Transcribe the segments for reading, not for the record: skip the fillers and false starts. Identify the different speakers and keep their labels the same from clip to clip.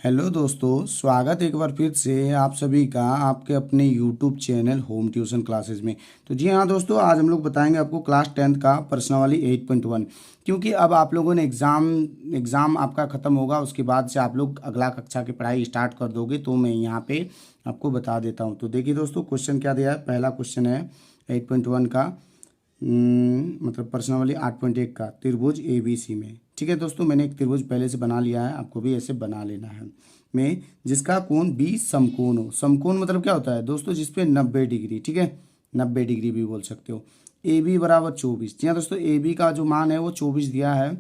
Speaker 1: Hello दोस्तों, स्वागत है एक बार फिर से आप सभी का आपके अपने YouTube channel home tuition classes में। तो जी हाँ दोस्तों, आज हम लोग बताएंगे आपको क्लास 10th का प्रश्नावली 8.1। क्योंकि अब आप लोगों ने एग्ज़ाम आपका ख़त्म होगा, उसके बाद से आप लोग अगला कक्षा की पढ़ाई स्टार्ट कर दोगे, तो मैं यहाँ पे आपको बता देता हूँ। तो देखिए दोस्तों, क्वेश्चन क्या दिया है। पहला क्वेश्चन है 8.1 का, मतलब प्रश्नावली 8.1 का, त्रिभुज ए बी सी में। ठीक है दोस्तों, मैंने एक त्रिभुज पहले से बना लिया है, आपको भी ऐसे बना लेना है। में जिसका कोण बी समकोण हो। समकोण मतलब क्या होता है दोस्तों, जिसपे 90 डिग्री, ठीक है, 90 डिग्री भी बोल सकते हो। ए बी बराबर 24। जी हाँ दोस्तों, ए बी का जो मान है वो 24 दिया है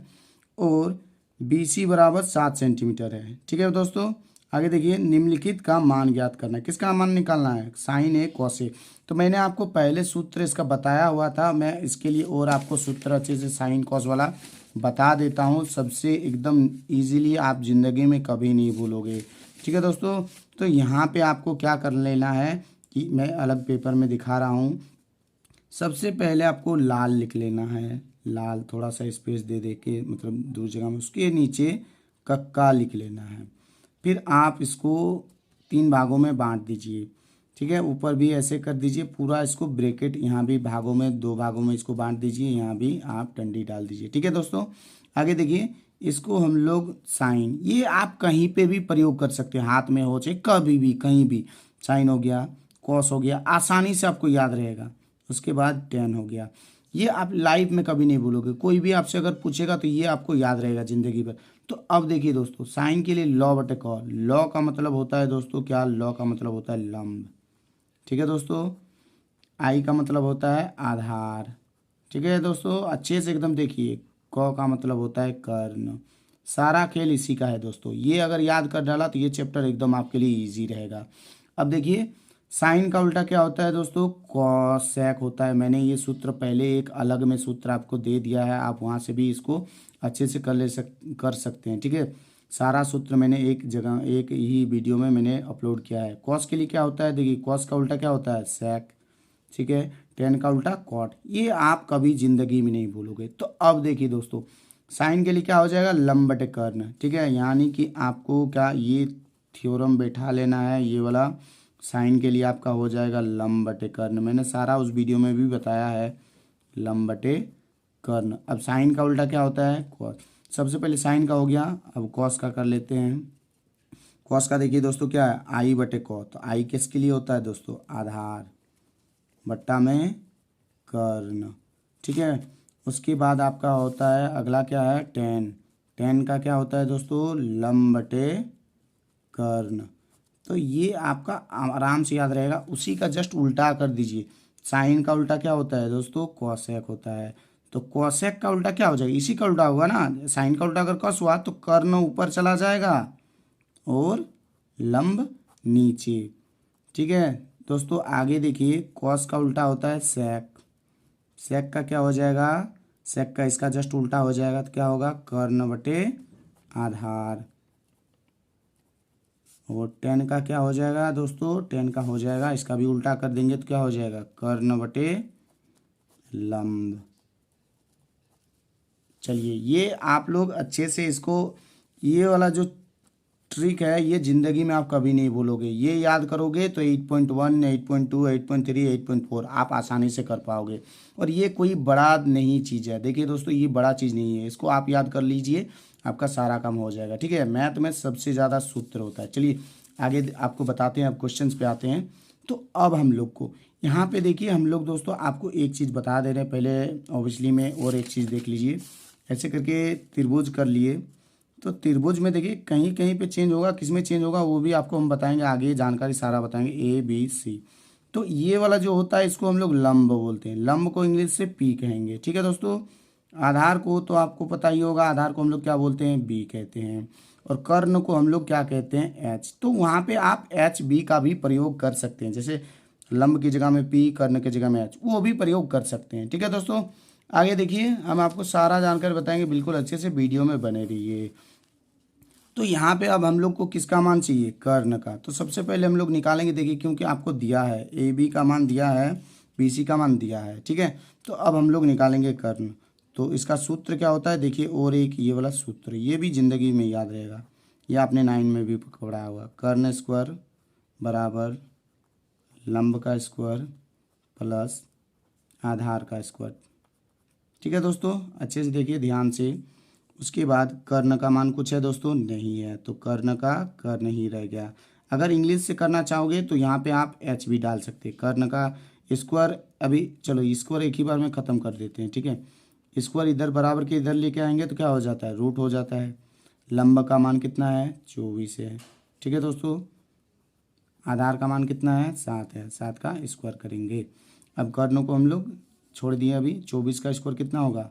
Speaker 1: और बी सी बराबर 7 सेंटीमीटर है। ठीक है दोस्तों, आगे देखिए, निम्नलिखित का मान ज्ञात करना है। किसका मान निकालना है? Sign A cos A. तो मैंने आपको पहले सूत्र इसका बताया हुआ था, मैं इसके लिए और आपको सूत्र अच्छे से साइन कॉस वाला बता देता हूँ, सबसे एकदम इजीली, आप ज़िंदगी में कभी नहीं भूलोगे। ठीक है दोस्तों, तो यहाँ पे आपको क्या कर लेना है कि मैं अलग पेपर में दिखा रहा हूँ। सबसे पहले आपको लाल लिख लेना है, लाल थोड़ा सा स्पेस दे दे के, मतलब दूर जगह में, उसके नीचे कक्का लिख लेना है। फिर आप इसको 3 भागों में बांट दीजिए। ठीक है, ऊपर भी ऐसे कर दीजिए, पूरा इसको ब्रैकेट, यहाँ भी भागों में, 2 भागों में इसको बांट दीजिए, यहाँ भी आप डंडी डाल दीजिए। ठीक है दोस्तों, आगे देखिए, इसको हम लोग साइन, ये आप कहीं पे भी प्रयोग कर सकते हैं, हाथ में हो चाहे कभी भी कहीं भी। साइन हो गया, कॉस हो गया, आसानी से आपको याद रहेगा। उसके बाद टेन हो गया। ये आप लाइफ में कभी नहीं भूलोगे, कोई भी आपसे अगर पूछेगा तो ये आपको याद रहेगा ज़िंदगी भर। तो अब देखिए दोस्तों, साइन के लिए लॉ बटे कॉस। लॉ का मतलब होता है दोस्तों क्या? लॉ का मतलब होता है लंब। ठीक है दोस्तों, आई का मतलब होता है आधार। ठीक है दोस्तों, अच्छे से एकदम देखिए, क का मतलब होता है कर्ण। सारा खेल इसी का है दोस्तों, ये अगर याद कर डाला तो ये चैप्टर एकदम आपके लिए इजी रहेगा। अब देखिए, साइन का उल्टा क्या होता है दोस्तों? कॉसेक होता है। मैंने ये सूत्र पहले एक अलग में सूत्र आपको दे दिया है, आप वहाँ से भी इसको अच्छे से कर सकते हैं। ठीक है, सारा सूत्र मैंने एक जगह, एक ही वीडियो में मैंने अपलोड किया है। कॉस के लिए क्या होता है? देखिए, कॉस का उल्टा क्या होता है? सेक। ठीक है, टेन का उल्टा कॉट। ये आप कभी जिंदगी में नहीं भूलोगे। तो अब देखिए दोस्तों, साइन के लिए क्या हो जाएगा? लंब बटे कर्ण। ठीक है, यानी कि आपको क्या ये थ्योरम बैठा लेना है, ये वाला। साइन के लिए आपका हो जाएगा लंब बटे कर्ण, मैंने सारा उस वीडियो में भी बताया है, लंब बटे कर्ण। अब साइन का उल्टा क्या होता है? कॉस। सबसे पहले साइन का हो गया, अब कॉस का कर लेते हैं। कॉस का देखिए दोस्तों क्या है? आई बटे कॉस। तो आई किसके लिए होता है दोस्तों? आधार बट्टा में कर्ण। ठीक है, उसके बाद आपका होता है अगला क्या है? टेन। टेन का क्या होता है दोस्तों? लंब बटे कर्ण। तो ये आपका आराम से याद रहेगा, उसी का जस्ट उल्टा कर दीजिए। साइन का उल्टा क्या होता है दोस्तों? कॉसेक होता है। तो कॉसेक का उल्टा क्या हो जाएगा? इसी का उल्टा होगा ना। साइन का उल्टा अगर कॉस हुआ तो कर्ण ऊपर चला जाएगा और लंब नीचे। ठीक है दोस्तों, आगे देखिए, कॉस का उल्टा होता है सेक। सेक का क्या हो जाएगा? सेक का इसका जस्ट उल्टा हो जाएगा, तो क्या होगा? कर्ण बटे आधार। और टेन का क्या हो जाएगा दोस्तों? टेन का हो जाएगा, इसका भी उल्टा कर देंगे तो क्या हो जाएगा? कर्ण बटे लंब। चलिए, ये आप लोग अच्छे से इसको, ये वाला जो ट्रिक है, ये ज़िंदगी में आप कभी नहीं भूलोगे। ये याद करोगे तो 8.1, 8.2, 8.3, 8.4 आप आसानी से कर पाओगे। और ये कोई बड़ा नहीं चीज़ है। देखिए दोस्तों, ये बड़ा चीज़ नहीं है, इसको आप याद कर लीजिए, आपका सारा काम हो जाएगा। ठीक है, मैथ में सबसे ज़्यादा सूत्र होता है। चलिए आगे आपको बताते हैं, अब क्वेश्चंस पे आते हैं। तो अब हम लोग को यहाँ पे देखिए, हम लोग दोस्तों आपको एक चीज़ बता दे रहे हैं पहले, ऑब्वियसली में, और एक चीज़ देख लीजिए। ऐसे करके त्रिभुज कर लिए, तो त्रिभुज में देखिए कहीं कहीं पे चेंज होगा, किस में चेंज होगा वो भी आपको हम बताएंगे, आगे जानकारी सारा बताएंगे, ए बी सी। तो ये वाला जो होता है इसको हम लोग लंब बोलते हैं, लंब को इंग्लिश से पी कहेंगे। ठीक है दोस्तों, आधार को तो आपको पता ही होगा, आधार को हम लोग क्या बोलते हैं? बी कहते हैं। और कर्ण को हम लोग क्या कहते हैं? एच। तो वहाँ पे आप एच बी का भी प्रयोग कर सकते हैं, जैसे लंब की जगह में पी, कर्ण की जगह में एच, वो भी प्रयोग कर सकते हैं। ठीक है दोस्तों, आगे देखिए, हम आपको सारा जानकारी बताएंगे, बिल्कुल अच्छे से वीडियो में बने रहिए। तो यहाँ पे अब हम लोग को किसका मान चाहिए? कर्ण का। तो सबसे पहले हम लोग निकालेंगे, देखिए क्योंकि आपको दिया है, ए बी का मान दिया है, बी सी का मान दिया है। ठीक है, तो अब हम लोग निकालेंगे कर्ण। तो इसका सूत्र क्या होता है? देखिए, और एक ये वाला सूत्र, ये भी ज़िंदगी में याद रहेगा। यह आपने 9 में भी पकड़ा हुआ। कर्ण स्क्वायर बराबर लंब का स्क्वायर प्लस आधार का स्क्वायर। ठीक है दोस्तों, अच्छे से देखिए ध्यान से। उसके बाद कर्ण का मान कुछ है दोस्तों, नहीं है, तो कर्ण का कर्ण ही रह गया। अगर इंग्लिश से करना चाहोगे तो यहाँ पे आप एच भी डाल सकते हैं। कर्ण का स्क्वायर, अभी चलो स्क्वायर एक ही बार में ख़त्म कर देते हैं, ठीक है। स्क्वायर इधर बराबर के इधर लेके आएंगे तो क्या हो जाता है, रूट हो जाता है। लंब का मान कितना है, 24 है। ठीक है दोस्तों, आधार का मान कितना है, 7 है। 7 का स्क्वायर करेंगे। अब कर्ण को हम लोग छोड़ दिए। अभी 24 का स्क्वायर कितना होगा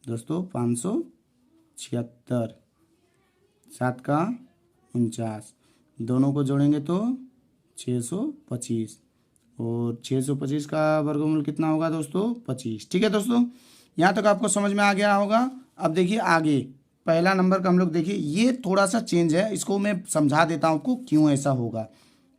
Speaker 1: दोस्तों, 576। 7 का 49, दोनों को जोड़ेंगे तो 625, और 625 का वर्गमूल कितना होगा दोस्तों, 25। ठीक है दोस्तों, यहाँ तक आपको समझ में आ गया होगा। अब देखिए आगे पहला नंबर का हम लोग देखिए, ये थोड़ा सा चेंज है, इसको मैं समझा देता हूँ आपको क्यों ऐसा होगा।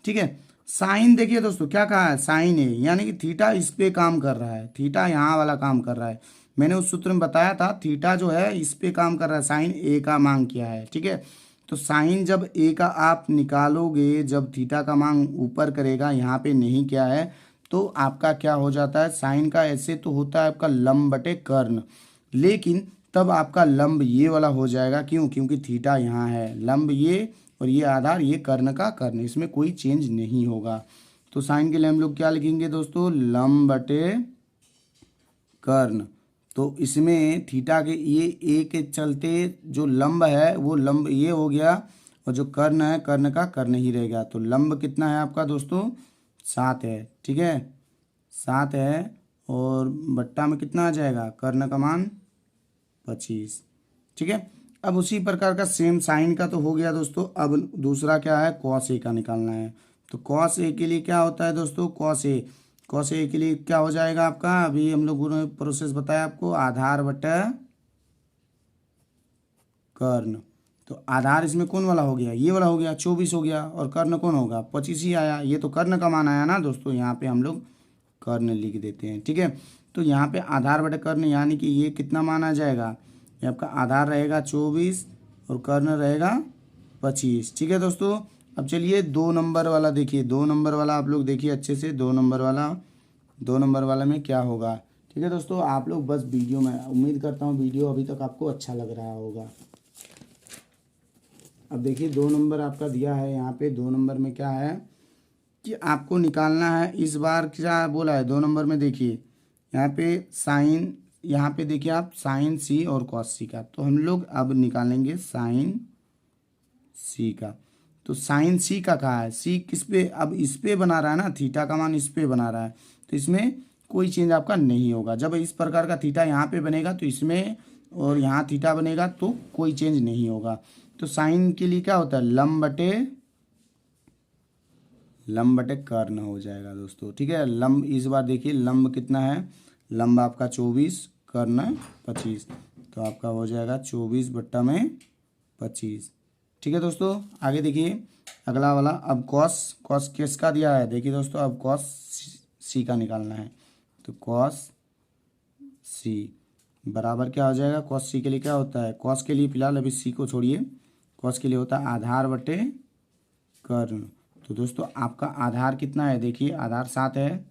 Speaker 1: ठीक है, साइन देखिए दोस्तों क्या कहा है, साइन है, यानी कि थीटा इस पे काम कर रहा है, थीटा यहाँ वाला काम कर रहा है। मैंने उस सूत्र में बताया था थीटा जो है इस पे काम कर रहा है, साइन ए का मांग किया है। ठीक है, तो साइन जब ए का आप निकालोगे, जब थीटा का मांग ऊपर करेगा, यहाँ पे नहीं किया है, तो आपका क्या हो जाता है, साइन का ऐसे तो होता है आपका लंब बटे कर्ण, लेकिन तब आपका लंब ये वाला हो जाएगा। क्यों, क्योंकि थीटा यहाँ है, लंब ये और ये आधार, ये कर्ण का कर्ण, इसमें कोई चेंज नहीं होगा। तो साइन के लिए हम लोग क्या लिखेंगे दोस्तों, लंब बटे कर्ण। तो इसमें थीटा के ये ए के चलते जो लंब है वो लंब ये हो गया, और जो कर्ण है कर्ण का कर्ण ही रह गया। तो लंब कितना है आपका दोस्तों, 7 है। ठीक है, 7 है, और बट्टा में कितना आ जाएगा, कर्ण का मान 25। ठीक है, अब उसी प्रकार का सेम साइन का तो हो गया दोस्तों। अब दूसरा क्या है, कॉस ए का निकालना है। तो कॉस ए के लिए क्या होता है दोस्तों, कॉस ए, कॉस ए के लिए क्या हो जाएगा आपका, अभी हम लोगों ने प्रोसेस बताया आपको, आधार बटा कर्ण। तो आधार इसमें कौन वाला हो गया, ये वाला हो गया, 24 हो गया, और कर्ण कौन होगा, 25 ही आया। ये तो कर्ण का मान आया ना दोस्तों, यहाँ पे हम लोग कर्ण लिख देते हैं। ठीक है, तो यहाँ पे आधार बटे कर्ण, यानी कि ये कितना मान आ जाएगा, ये आपका आधार रहेगा 24 और कर्ण रहेगा 25। ठीक है दोस्तों, अब चलिए 2 नंबर वाला देखिए। 2 नंबर वाला आप लोग देखिए अच्छे से, 2 नंबर वाला, 2 नंबर वाला में क्या होगा। ठीक है दोस्तों, आप लोग बस वीडियो में, उम्मीद करता हूँ वीडियो अभी तक आपको अच्छा लग रहा होगा। अब देखिए 2 नंबर आपका दिया है यहाँ पे। 2 नंबर में क्या है कि आपको निकालना है, इस बार क्या बोला है 2 नंबर में, देखिए यहाँ पे साइन, यहाँ पे देखिए आप साइन सी और कॉस सी का। तो हम लोग अब निकालेंगे साइन सी का। तो साइन सी का कहा है, सी किस पे, अब इस पे बना रहा है ना, थीटा का मान इस पे बना रहा है, तो इसमें कोई चेंज आपका नहीं होगा। जब इस प्रकार का थीटा यहाँ पे बनेगा तो इसमें, और यहाँ थीटा बनेगा तो कोई चेंज नहीं होगा। तो साइन के लिए क्या होता है, लंब बटे कर्ण हो जाएगा दोस्तों। ठीक है, लंब इस बार देखिए लंब कितना है, लंब आपका 24, कर्ण 25, तो आपका हो जाएगा 24 बट्टा में 25। ठीक है दोस्तों, आगे देखिए अगला वाला। अब कॉस, कॉस किसका दिया है, देखिए दोस्तों अब कॉस सी का निकालना है। तो कॉस सी बराबर क्या हो जाएगा, कॉस सी के लिए क्या होता है, कॉस के लिए फिलहाल अभी सी को छोड़िए, कॉस के लिए होता है आधार बटे कर्ण। तो दोस्तों आपका आधार कितना है, देखिए आधार 7 है,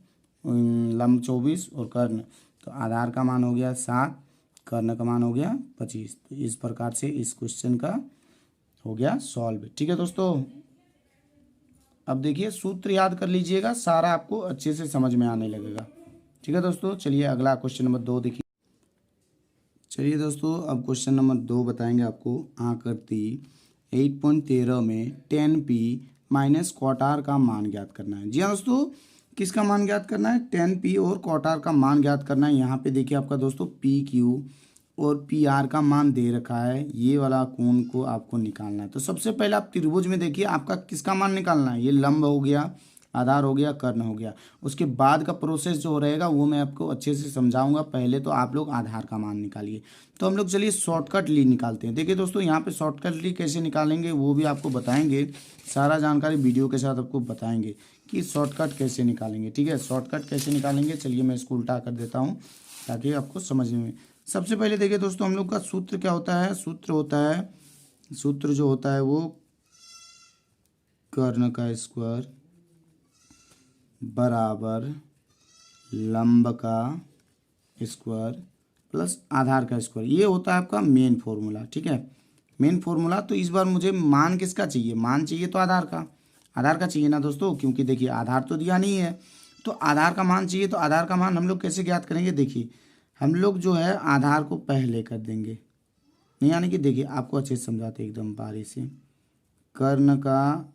Speaker 1: लंब 24 और कर्ण, तो आधार का मान हो गया 7, कर्ण का मान हो गया 25। तो इस प्रकार से इस क्वेश्चन का हो गया सॉल्व। ठीक है दोस्तों, अब देखिए सूत्र याद कर लीजिएगा, सारा आपको अच्छे से समझ में आने लगेगा। ठीक है दोस्तों, चलिए अगला क्वेश्चन नंबर 2 देखिए। चलिए दोस्तों, अब क्वेश्चन नंबर 2 बताएंगे आपको। आकृति 8.13 में 10p माइनस क्वार्टार का मान ज्ञात करना है। जी हाँ दोस्तों, किसका मान ज्ञात करना है, 10p और क्वार्टार का मान ज्ञात करना है। यहाँ पे देखिए आपका दोस्तों PQ और PR का मान दे रखा है, ये वाला कोण को आपको निकालना है। तो सबसे पहले आप त्रिभुज में देखिए आपका किसका मान निकालना है, ये लंब हो गया, आधार हो गया, कर्ण हो गया। उसके बाद का प्रोसेस जो रहेगा वो मैं आपको अच्छे से समझाऊंगा। पहले तो आप लोग आधार का मान निकालिए। तो हम लोग चलिए शॉर्टकट ली निकालते हैं। देखिए दोस्तों, यहाँ पे शॉर्टकट ली कैसे निकालेंगे वो भी आपको बताएंगे, सारा जानकारी वीडियो के साथ आपको बताएंगे कि शॉर्टकट कैसे निकालेंगे। ठीक है, शॉर्टकट कैसे निकालेंगे, चलिए मैं इसको उल्टा कर देता हूँ ताकि आपको समझने में। सबसे पहले देखिए दोस्तों, हम लोग का सूत्र क्या होता है, सूत्र होता है, सूत्र जो होता है वो कर्ण का स्क्वायर बराबर लंब का स्क्वायर प्लस आधार का स्क्वायर। ये होता है आपका मेन फॉर्मूला। ठीक है, मेन फॉर्मूला। तो इस बार मुझे मान किसका चाहिए? मान चाहिए तो आधार का चाहिए ना दोस्तों, क्योंकि देखिए आधार तो दिया नहीं है, तो आधार का मान चाहिए। तो आधार का मान हम लोग कैसे ज्ञात करेंगे? देखिए हम लोग जो है आधार को पहले कर देंगे, नहीं यानी कि देखिए आपको अच्छे से समझाते एकदम बारी से। कर्ण का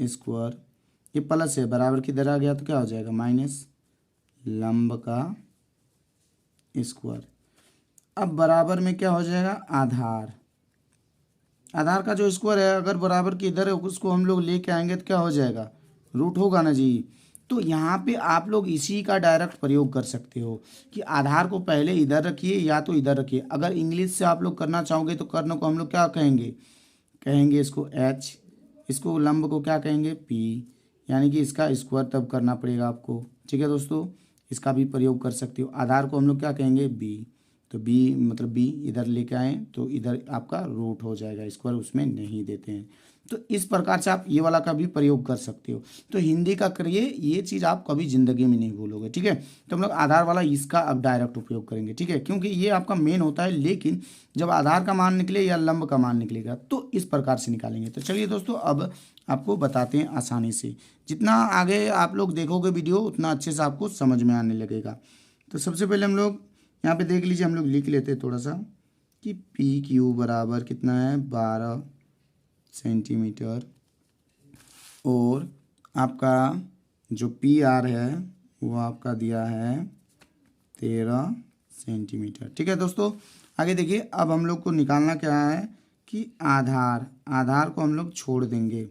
Speaker 1: स्क्वायर ये प्लस है, बराबर की तरह आ गया तो क्या हो जाएगा? माइनस लंब का स्क्वायर। अब बराबर में क्या हो जाएगा? आधार का जो स्क्वायर है अगर बराबर की इधर है उसको हम लोग लेके आएंगे तो क्या हो जाएगा? रूट होगा ना जी। तो यहाँ पे आप लोग इसी का डायरेक्ट प्रयोग कर सकते हो कि आधार को पहले इधर रखिए या तो इधर रखिए। अगर इंग्लिश से आप लोग करना चाहोगे तो कर्ण को हम लोग क्या कहेंगे इसको एच, इसको लंब को क्या कहेंगे? पी, यानी कि इसका स्क्वायर तब करना पड़ेगा आपको। ठीक है दोस्तों, इसका भी प्रयोग कर सकते हो। आधार को हम लोग क्या कहेंगे? बी, तो बी मतलब बी इधर लेके आए तो इधर आपका रूट हो जाएगा, स्क्वायर उसमें नहीं देते हैं। तो इस प्रकार से आप ये वाला का भी प्रयोग कर सकते हो। तो हिंदी का करिए, ये चीज़ आप कभी ज़िंदगी में नहीं भूलोगे। ठीक है, तो हम लोग आधार वाला इसका अब डायरेक्ट उपयोग करेंगे। ठीक है, क्योंकि ये आपका मेन होता है, लेकिन जब आधार का मान निकले या लंब का मान निकलेगा तो इस प्रकार से निकालेंगे। तो चलिए दोस्तों अब आपको बताते हैं आसानी से। जितना आगे आप लोग देखोगे वीडियो उतना अच्छे से आपको समझ में आने लगेगा। तो सबसे पहले हम लोग यहाँ पे देख लीजिए, हम लोग लिख लेते हैं थोड़ा सा कि पी क्यू बराबर कितना है? 12 सेंटीमीटर, और आपका जो पी आर है वो आपका दिया है 13 सेंटीमीटर। ठीक है दोस्तों, आगे देखिए अब हम लोग को निकालना क्या है कि आधार को हम लोग छोड़ देंगे,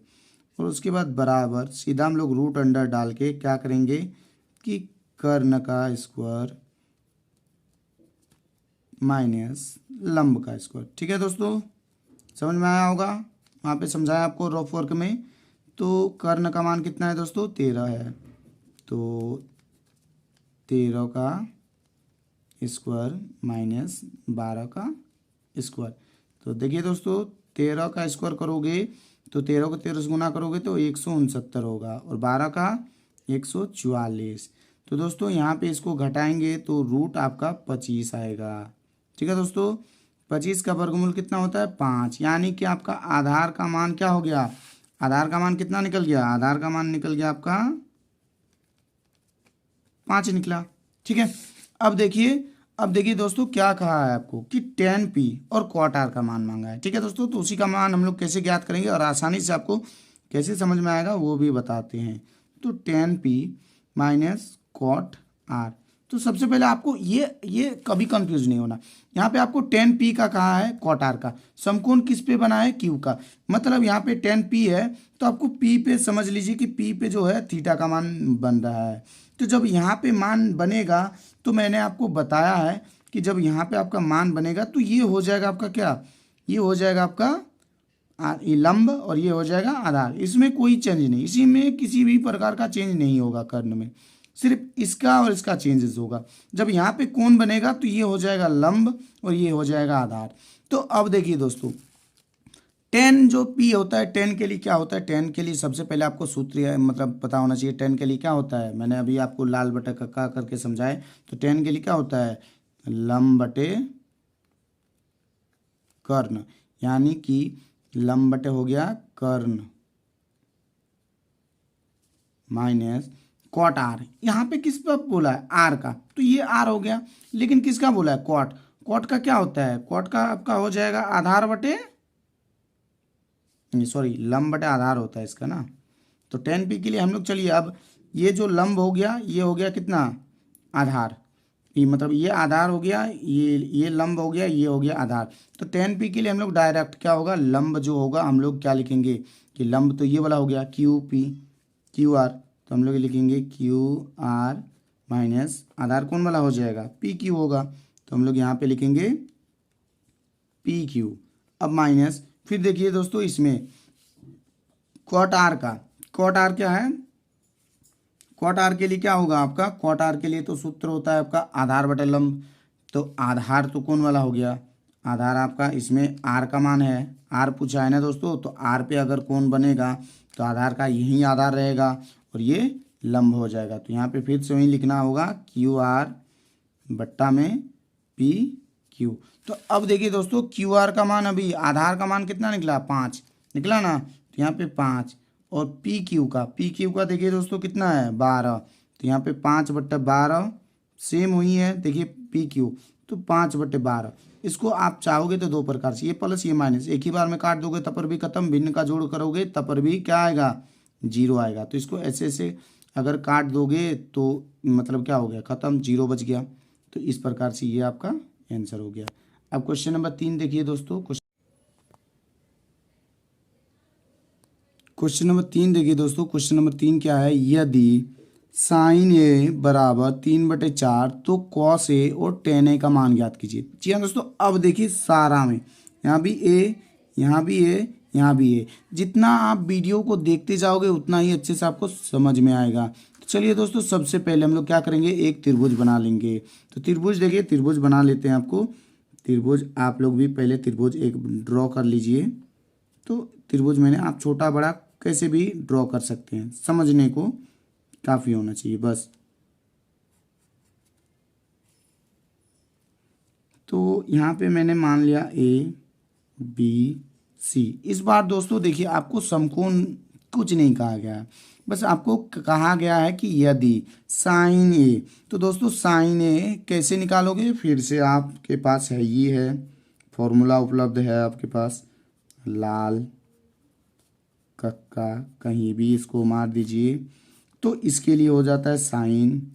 Speaker 1: और उसके बाद बराबर सीधा हम लोग रूट अंडर डाल के क्या करेंगे कि कर्ण का स्क्वायर माइनस लंब का स्क्वायर। ठीक है दोस्तों, समझ में आया होगा, वहाँ पे समझाया आपको रफ वर्क में। तो कर्ण का मान कितना है दोस्तों? 13 है, तो 13 का स्क्वायर माइनस 12 का स्क्वायर। तो देखिए दोस्तों 13 का स्क्वायर करोगे तो 13 को 13 से गुना करोगे तो 169 होगा, और 12 का 144। तो दोस्तों यहाँ पे इसको घटाएंगे तो रूट आपका 25 आएगा। ठीक है दोस्तों, 25 का वर्गमूल कितना होता है? 5, यानी कि आपका आधार का मान क्या हो गया? आधार का मान कितना निकल गया? आधार का मान निकल गया आपका 5 निकला। ठीक है, अब देखिए दोस्तों क्या कहा है आपको कि tan p और cot r का मान मांगा है। ठीक है दोस्तों, तो उसी का मान हम लोग कैसे ज्ञात करेंगे और आसानी से आपको कैसे समझ में आएगा वो भी बताते हैं। तो tan p minus cot r। तो सबसे पहले आपको ये कभी कंफ्यूज नहीं होना, यहाँ पे आपको tan p का कहा है, cot r का। समकोण किस पे बना है? q का। मतलब यहाँ पे tan p है तो आपको p पे समझ लीजिए कि p पे जो है थीटा का मान बन रहा है। तो जब यहाँ पे मान बनेगा तो मैंने आपको बताया है कि जब यहाँ पे आपका मान बनेगा तो ये हो जाएगा आपका क्या? ये हो जाएगा आपका ये लंब, और ये हो जाएगा आधार। इसमें कोई चेंज नहीं, इसी में किसी भी प्रकार का चेंज नहीं होगा कर्ण में, सिर्फ इसका और इसका चेंजेस होगा। जब यहाँ पे कोण बनेगा तो ये हो जाएगा लंब और ये हो जाएगा आधार। तो अब देखिए दोस्तों tan जो p होता है, tan के लिए क्या होता है? tan के लिए सबसे पहले आपको सूत्र मतलब पता होना चाहिए। tan के लिए क्या होता है? मैंने अभी आपको लाल बटे कक्का करके समझाए। तो tan के लिए क्या होता है? लंब बटे कर्ण, यानी कि लंब बटे हो गया कर्ण माइनस कॉट आर। यहाँ पे किस पर बोला है? आर का, तो ये आर हो गया। लेकिन किसका बोला है? कॉट। कॉट का क्या होता है? कॉट का आपका हो जाएगा आधार बटे, सॉरी लंब बटे आधार होता है इसका ना। तो tan p के लिए हम लोग चलिए अब ये जो लंब हो गया ये हो गया कितना? आधार। ये मतलब ये आधार हो गया, ये लंब हो गया, ये हो गया आधार। तो tan p के लिए हम लोग डायरेक्ट क्या होगा? लंब जो होगा हम लोग क्या लिखेंगे कि लंब तो ये वाला हो गया क्यू आर, तो हम लोग लिखेंगे क्यू आर माइनस आधार कौन वाला हो जाएगा? पी क्यू होगा, तो हम लोग यहाँ पे लिखेंगे पी क्यू। अब माइनस फिर देखिए दोस्तों इसमें कॉट आर का, कॉट आर क्या है? कॉट आर के लिए क्या होगा आपका? कॉट आर के लिए तो सूत्र होता है आपका आधार बटे लंब। तो आधार तो कौन वाला हो गया? आधार आपका इसमें आर का मान है, आर पूछा है ना दोस्तों, तो आर पे अगर कोण बनेगा तो आधार का यही आधार रहेगा और ये लंब हो जाएगा। तो यहाँ पे फिर से वही लिखना होगा क्यू आर बट्टा में पी क्यू। तो अब देखिए दोस्तों क्यू आर का मान अभी आधार का मान कितना निकला, 5 निकला ना, तो यहाँ पे 5 और पी क्यू का देखिए दोस्तों कितना है 12, तो यहाँ पे 5/12 सेम हुई है। देखिए पी क्यू तो 5/12। इसको आप चाहोगे तो दो प्रकार से, ये प्लस ये माइनस, एक ही बार में काट दोगे तब पर भी खत्म, भिन्न का जोड़ करोगे तब पर भी क्या आएगा, 0 आएगा। तो इसको ऐसे ऐसे अगर काट दोगे तो मतलब क्या हो गया, खत्म, 0 बच गया। तो इस प्रकार से ये आपका आंसर हो गया। अब क्वेश्चन नंबर 3 देखिए दोस्तों, क्वेश्चन नंबर 3 देखिए दोस्तों, क्वेश्चन नंबर 3 क्या है, यदि साइन ए बराबर 3/4 तो कॉस ए और टेन ए का मान ज्ञात कीजिए। जी हाँ दोस्तों, अब देखिए सारा में यहाँ भी ए, यहाँ भी ए, यहाँ भी ए, जितना आप वीडियो को देखते जाओगे उतना ही अच्छे से आपको समझ में आएगा। तो चलिए दोस्तों, सबसे पहले हम लोग क्या करेंगे, एक त्रिभुज बना लेंगे। तो त्रिभुज देखिए, त्रिभुज बना लेते हैं। आपको त्रिभुज, आप लोग भी पहले त्रिभुज एक ड्रॉ कर लीजिए। तो त्रिभुज मैंने, आप छोटा बड़ा कैसे भी ड्रॉ कर सकते हैं, समझने को काफ़ी होना चाहिए बस। तो यहाँ पे मैंने मान लिया ए बी सी। इस बार दोस्तों देखिए, आपको समकोण कुछ नहीं कहा गया है, बस आपको कहा गया है कि यदि साइन ए, तो दोस्तों साइन ए कैसे निकालोगे, फिर से आपके पास है, ये है फॉर्मूला उपलब्ध है आपके पास, लाल कक्का कहीं भी इसको मार दीजिए। तो इसके लिए हो जाता है साइन,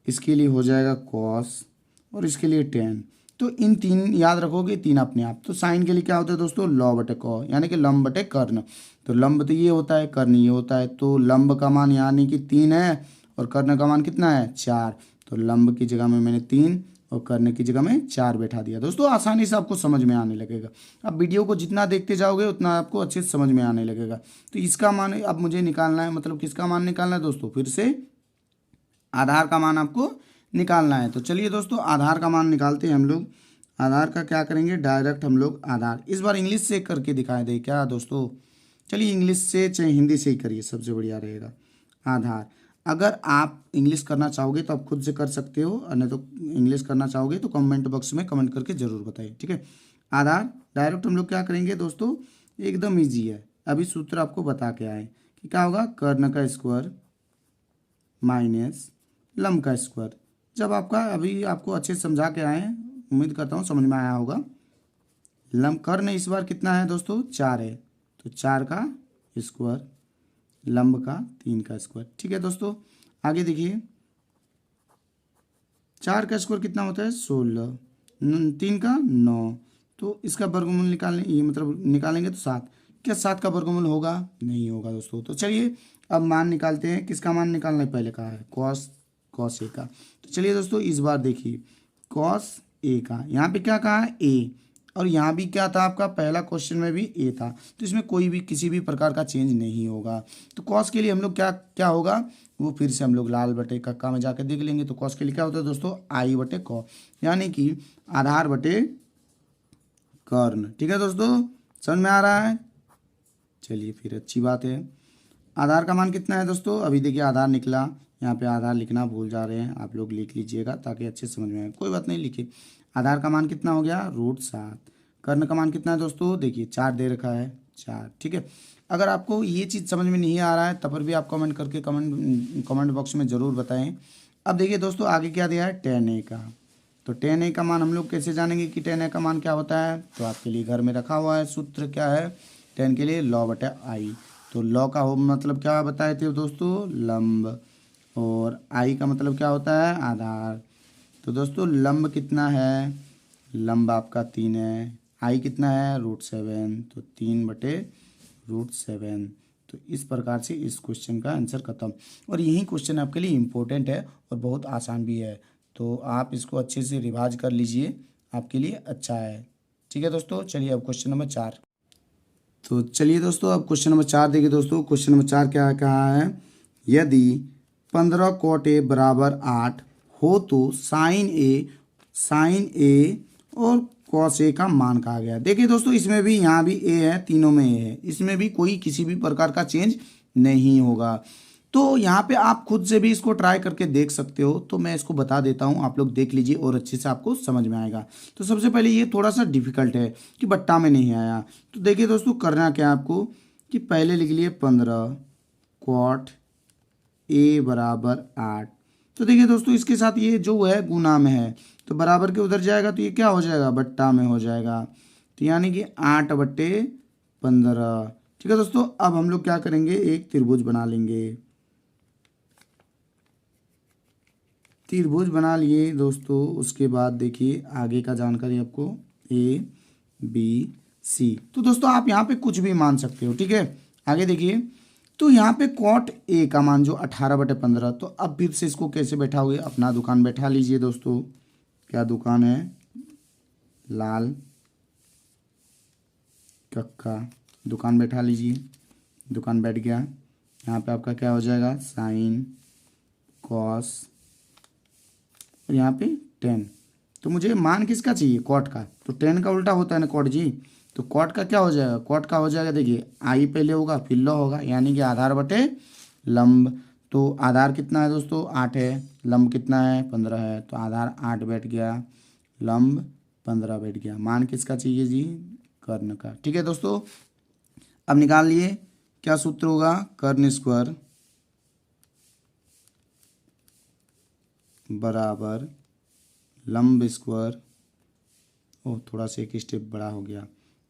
Speaker 1: इसके लिए हो जाएगा कॉस और इसके लिए टेन। तो इन तीन याद रखोगे, तीन अपने आप। तो साइन के लिए क्या होता है दोस्तों, लॉ बटे कॉ, यानी कि लंब बटे कर्ण। तो लंब तो ये होता है, कर्ण ये होता है। तो लंब का मान यानी कि 3 है और कर्ण का मान कितना है, 4। तो लंब की जगह में मैंने 3 और कर्ण की जगह में 4 बैठा दिया। दोस्तों आसानी से आपको समझ में आने लगेगा। अब वीडियो को जितना देखते जाओगे उतना आपको अच्छे से समझ में आने लगेगा। तो इसका मान अब मुझे निकालना है, मतलब किसका मान निकालना है दोस्तों, फिर से आधार का मान आपको निकालना है। तो चलिए दोस्तों, आधार का मान निकालते हैं हम लोग। आधार का क्या करेंगे, डायरेक्ट हम लोग आधार, इस बार इंग्लिश से करके दिखाए दे क्या दोस्तों, चलिए इंग्लिश से चाहे हिंदी से ही करिए, सबसे बढ़िया रहेगा। आधार, अगर आप इंग्लिश करना चाहोगे तो आप खुद से कर सकते हो, और नहीं तो इंग्लिश करना चाहोगे तो कमेंट बॉक्स में कमेंट करके ज़रूर बताइए, ठीक है। आधार डायरेक्ट हम लोग क्या करेंगे दोस्तों, एकदम ईजी है। अभी सूत्र आपको बता के आए कि क्या होगा, कर्ण का स्क्वायर माइनस लंब का स्क्वायर। जब आपका अभी आपको अच्छे से समझा के आए हैं, उम्मीद करता हूँ समझ में आया होगा। लंब कर्ण इस बार कितना है दोस्तों, 4 है, तो 4 का स्क्वायर, लंब का 3 का स्क्वायर, ठीक है दोस्तों। आगे देखिए, 4 का स्क्वायर कितना होता है, 16, 3 का 9, तो इसका वर्गमूल निकालने, ये मतलब निकालेंगे तो 7। क्या 7 का वर्गमूल होगा, नहीं होगा दोस्तों। तो चलिए अब मान निकालते हैं, किसका मान निकालना है, पहले कहा है कॉस ए का। तो चलिए दोस्तों, इस बार देखिए कॉस ए का, यहाँ पे क्या कहा है, ए, और यहाँ भी क्या था आपका, पहला क्वेश्चन में भी ए था, तो इसमें कोई भी किसी भी प्रकार का चेंज नहीं होगा। तो कॉस के लिए हम लोग क्या क्या होगा, वो फिर से हम लोग लाल बटे कक्का में जाकर देख लेंगे। तो कॉस के लिए क्या होता है दोस्तों, आई बटे कॉ, यानी कि आधार बटे कर्ण, ठीक है दोस्तों, समझ में आ रहा है। चलिए फिर अच्छी बात है। आधार का मान कितना है दोस्तों, अभी देखिए आधार निकला, यहाँ पे आधार लिखना भूल जा रहे हैं, आप लोग लिख लीजिएगा ताकि अच्छे समझ में आए, कोई बात नहीं, लिखिए। आधार का मान कितना हो गया, √7। कर्ण का मान कितना है दोस्तों, देखिए 4 दे रखा है, 4, ठीक है। अगर आपको ये चीज़ समझ में नहीं आ रहा है तब पर भी आप कमेंट करके कमेंट बॉक्स में ज़रूर बताएं। अब देखिए दोस्तों, आगे क्या दिया है, tan a का। तो tan a का मान हम लोग कैसे जानेंगे कि tan a का मान क्या होता है, तो आपके लिए घर में रखा हुआ है सूत्र, क्या है, tan के लिए लॉ बटे आई। तो लॉ का हो मतलब क्या बताए थे दोस्तों, लंब, और आई का मतलब क्या होता है, आधार। तो दोस्तों लंब कितना है, लंब आपका 3 है, आई कितना है, √7, तो 3/√7। तो इस प्रकार से इस क्वेश्चन का आंसर खत्म। और यही क्वेश्चन आपके लिए इम्पोर्टेंट है और बहुत आसान भी है, तो आप इसको अच्छे से रिवाज कर लीजिए, आपके लिए अच्छा है, ठीक है दोस्तों। चलिए अब क्वेश्चन नंबर 4। तो चलिए दोस्तों, अब क्वेश्चन नंबर 4 देखिए दोस्तों। क्वेश्चन नंबर 4 क्या कहा है, यदि 15 cot A = 8 हो तो साइन ए और कॉस ए का मान कहा गया। देखिए दोस्तों, इसमें भी यहाँ भी ए है, तीनों में ए है, इसमें भी कोई किसी भी प्रकार का चेंज नहीं होगा। तो यहाँ पे आप खुद से भी इसको ट्राई करके देख सकते हो। तो मैं इसको बता देता हूँ, आप लोग देख लीजिए और अच्छे से आपको समझ में आएगा। तो सबसे पहले ये थोड़ा सा डिफिकल्ट है कि बट्टा में नहीं आया। तो देखिए दोस्तों, करना क्या है आपको कि पहले लिख लिए 15 क्वाट ए बराबर 8। तो देखिए दोस्तों, इसके साथ ये जो है गुना में है, तो बराबर के उधर जाएगा तो ये क्या हो जाएगा, बट्टा में हो जाएगा। तो यानी कि 8/15। ठीक है दोस्तों, अब हम लोग क्या करेंगे, एक त्रिभुज बना लेंगे। त्रिभुज बना लिए दोस्तों, उसके बाद देखिए आगे का जानकारी आपको ए बी सी। तो दोस्तों आप यहाँ पे कुछ भी मान सकते हो। ठीक है, आगे देखिए, तो यहाँ पे कॉट ए का मान जो 18/15। तो अब फिर से इसको कैसे बैठाओगे, अपना दुकान बैठा लीजिए दोस्तों। क्या दुकान है, लाल कक्का, दुकान बैठा लीजिए। दुकान बैठ गया। यहाँ पे आपका क्या हो जाएगा, साइन कॉस और यहाँ पे 10। तो मुझे मान किसका चाहिए, कॉट का। तो 10 का उल्टा होता है ना कॉट जी। तो कॉट का क्या हो जाएगा, कॉट का हो जाएगा, देखिए आई पहले होगा फिर लॉ होगा, यानी कि आधार बटे लंब। तो आधार कितना है दोस्तों, 8 है, लंब कितना है, 15 है। तो आधार 8 बैठ गया, लंब 15 बैठ गया। मान किसका चाहिए जी, कर्ण का। ठीक है दोस्तों, अब निकाल लिए, क्या सूत्र होगा, कर्ण स्क्वायर बराबर लंब स्क्वायर। ओह, थोड़ा सा एक स्टेप बड़ा हो गया।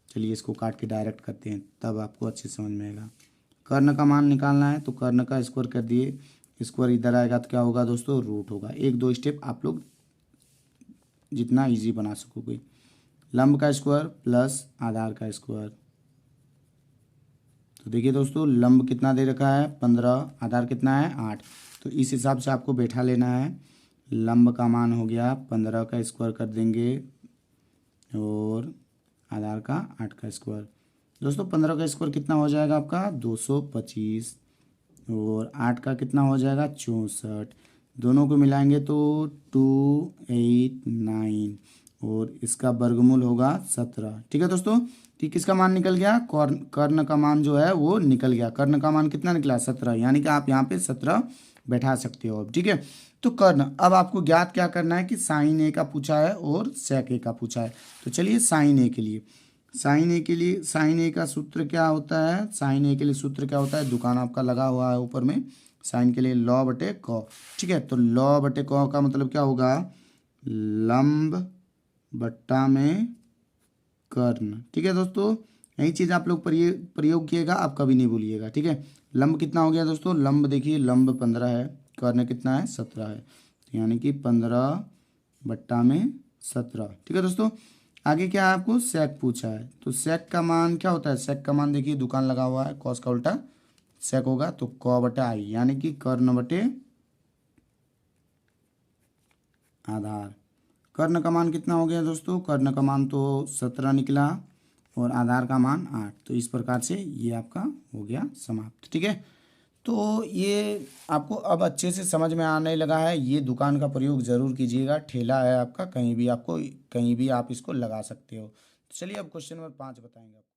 Speaker 1: चलिए इसको काट के डायरेक्ट करते हैं, तब आपको अच्छे समझ में आएगा। कर्ण का मान निकालना है, तो कर्ण का स्क्वायर कर दिए, स्क्वायर इधर आएगा तो क्या होगा दोस्तों, रूट होगा। एक दो स्टेप आप लोग जितना इजी बना सकोगे। लंब का स्क्वायर प्लस आधार का स्क्वायर। तो देखिए दोस्तों, लंब कितना दे रखा है, 15, आधार कितना है, 8। तो इस हिसाब से आपको बैठा लेना है। लंब का मान हो गया 15 का स्क्वायर कर देंगे और आधार का 8 का स्क्वायर। दोस्तों 15 का स्क्वायर कितना हो जाएगा आपका, 225 और 8 का कितना हो जाएगा, 64। दोनों को मिलाएंगे तो 289 और इसका वर्गमूल होगा 17। ठीक है दोस्तों, ठीक, किसका मान निकल गया, कर्ण का मान जो है वो निकल गया। कर्ण का मान कितना निकला, 17, यानी कि आप यहाँ पे 17 बैठा सकते हो अब। ठीक है, तो कर्ण, अब आपको ज्ञात क्या करना है कि साइन ए का पूछा है और सेक ए का पूछा है। तो चलिए साइन ए के लिए, साइन ए के लिए, साइन ए का सूत्र क्या होता है, साइन ए के लिए सूत्र क्या होता है, दुकान आपका लगा हुआ है ऊपर में। साइन के लिए लॉ बटे कॉ। ठीक है, तो लॉ बटे कॉ का मतलब क्या होगा, लंब बट्टा में कर्ण। ठीक है दोस्तों, यही चीज़ आप लोग प्रयोग किएगा, आप कभी नहीं भूलिएगा। ठीक है, लंब कितना हो गया दोस्तों, लंब देखिए, लंब 15 है, कर्ण कितना है, 17 है। तो यानी कि 15/17। ठीक है दोस्तों, आगे क्या है, आपको सेक पूछा है। तो सेक का मान क्या होता है, सेक का मान देखिए, दुकान लगा हुआ है, कॉस का उल्टा सेक होगा, तो क बटे आई, यानी कि कर्ण बटे आधार। कर्ण का मान कितना हो गया दोस्तों, कर्ण का मान तो 17 निकला और आधार का मान 8। तो इस प्रकार से ये आपका हो गया समाप्त। ठीक है, तो ये आपको अब अच्छे से समझ में आने लगा है। ये दुकान का प्रयोग ज़रूर कीजिएगा, ठेला है आपका, कहीं भी आपको, कहीं भी आप इसको लगा सकते हो। तो चलिए अब क्वेश्चन नंबर 5 बताएंगे आपको।